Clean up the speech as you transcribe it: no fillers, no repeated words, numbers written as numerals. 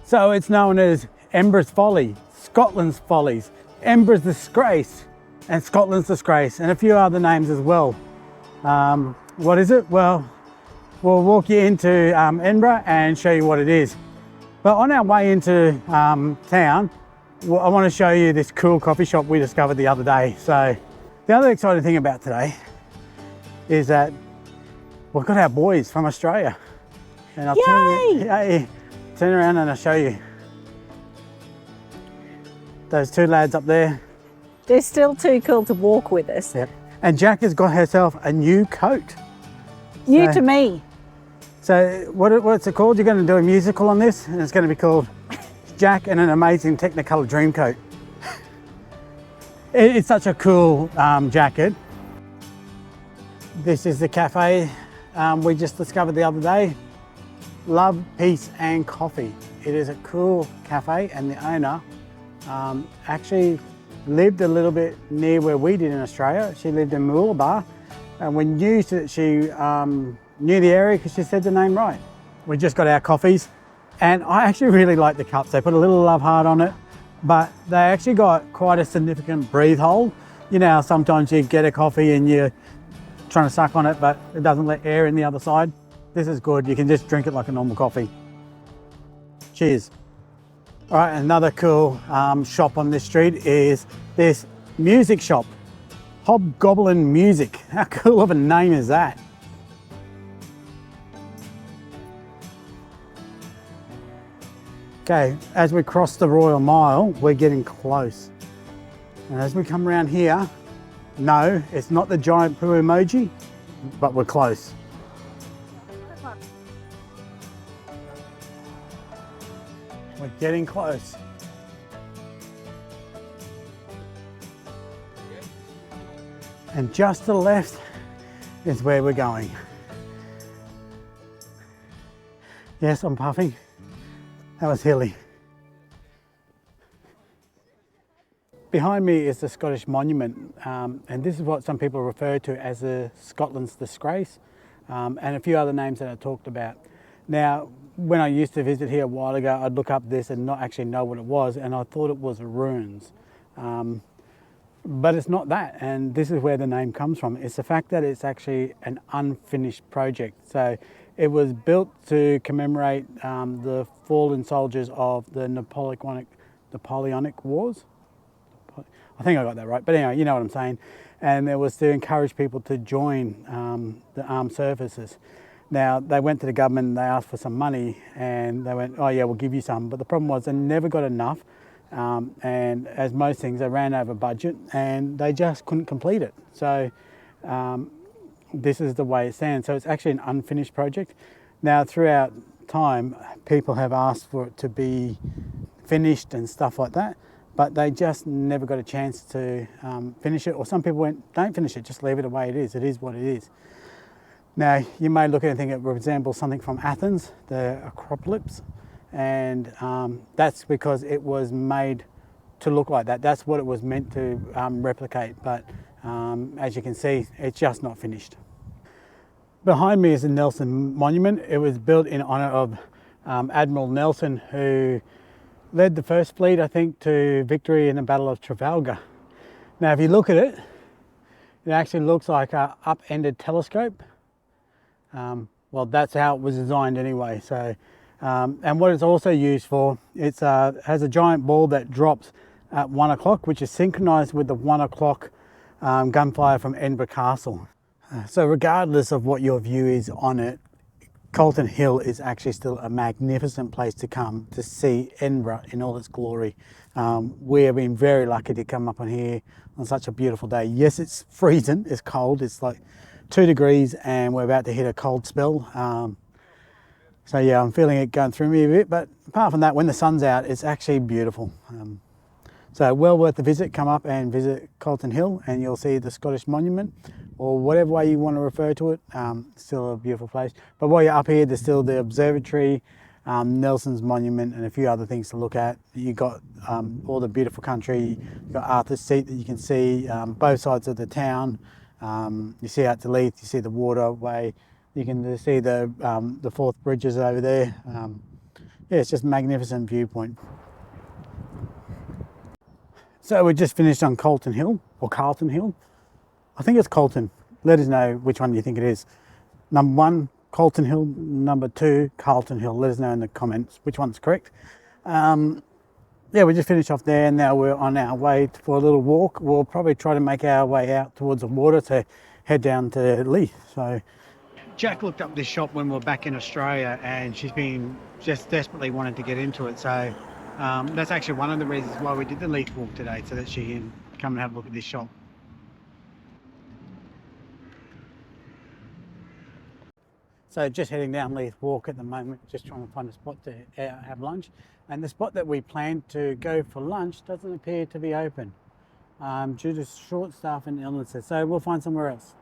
So it's known as Edinburgh's Folly, Scotland's Follies, Edinburgh's Disgrace, and Scotland's Disgrace, and a few other names as well. What is it? Well, we'll walk you into Edinburgh and show you what it is. But on our way into town, I want to show you this cool coffee shop we discovered the other day. So the other exciting thing about today is that we've got our boys from Australia. And I'll turn around and I'll show you. Those two lads up there. They're still too cool to walk with us. Yep. And Jack has got herself a new coat. New to me. So what's it called? You're going to do a musical on this, and it's going to be called Jack and an Amazing Technicolor Dreamcoat. It's such a cool jacket. This is the cafe we just discovered the other day. Love, Peace and Coffee. It is a cool cafe, and the owner actually lived a little bit near where we did in Australia. She lived in Mooloolaba, and we knew that she knew the area because she said the name right. We just got our coffees, and I actually really like the cups. They put a little love heart on it, but they actually got quite a significant breathe hole. You know, sometimes you get a coffee and you're trying to suck on it, but it doesn't let air in the other side. This is good. You can just drink it like a normal coffee. Cheers. All right, another cool shop on this street is this music shop, Hobgoblin Music. How cool of a name is that? Okay, as we cross the Royal Mile, we're getting close. And as we come around here, no, it's not the giant poo emoji, but we're close. We're getting close. And just to the left is where we're going. Yes, I'm puffing. That was hilly. Behind me is the Scottish Monument, and this is what some people refer to as the Scotland's Disgrace, and a few other names that I talked about. Now, when I used to visit here a while ago, I'd look up this and not actually know what it was, and I thought it was ruins. But it's not that, and this is where the name comes from. It's the fact that it's actually an unfinished project. So it was built to commemorate the fallen soldiers of the Napoleonic Wars. I think I got that right, but anyway, you know what I'm saying. And it was to encourage people to join the armed services. Now, they went to the government and they asked for some money, and they went, oh yeah, we'll give you some. But the problem was they never got enough. And as most things, they ran over budget and they just couldn't complete it. So this is the way it stands. So it's actually an unfinished project. Now, throughout time, people have asked for it to be finished and stuff like that, but they just never got a chance to finish it. Or some people went, don't finish it, just leave it the way it is. It is what it is. Now, you may look at it and think it resembles something from Athens, the Acropolis, and that's because it was made to look like that. That's what it was meant to replicate, but as you can see, it's just not finished. Behind me is the Nelson Monument. It was built in honour of Admiral Nelson, who led the first fleet, I think, to victory in the Battle of Trafalgar. Now, if you look at it, it actually looks like an up-ended telescope. Well, that's how it was designed anyway. So, and what it's also used for, it has a giant ball that drops at 1 o'clock, which is synchronised with the 1 o'clock gunfire from Edinburgh Castle. So regardless of what your view is on it, Calton Hill is actually still a magnificent place to come to see Edinburgh in all its glory. We have been very lucky to come up on here on such a beautiful day. Yes, it's freezing, it's cold, it's like 2 degrees and we're about to hit a cold spell. So yeah, I'm feeling it going through me a bit, but apart from that, when the sun's out, it's actually beautiful. So well worth the visit. Come up and visit Calton Hill and you'll see the Scottish Monument, or whatever way you want to refer to it. Still a beautiful place. But while you're up here, there's still the observatory, Nelson's Monument, and a few other things to look at. You've got all the beautiful country. You've got Arthur's Seat that you can see, both sides of the town. You see out to Leith, you see the waterway. You can see the Forth Bridges over there. yeah, it's just a magnificent viewpoint. So we just finished on Colton Hill, or Carlton Hill. I think it's Colton. Let us know which one you think it is. Number 1, Colton Hill. Number 2, Carlton Hill. Let us know in the comments which one's correct. Yeah, we just finished off there and now we're on our way for a little walk. We'll probably try to make our way out towards the water to head down to Leith. So Jack looked up this shop when we were back in Australia and she's been just desperately wanting to get into it. So that's actually one of the reasons why we did the Leith walk today, so that she can come and have a look at this shop. So just heading down Leith Walk at the moment, just trying to find a spot to have lunch. And the spot that we planned to go for lunch doesn't appear to be open due to short staff and illnesses. So we'll find somewhere else.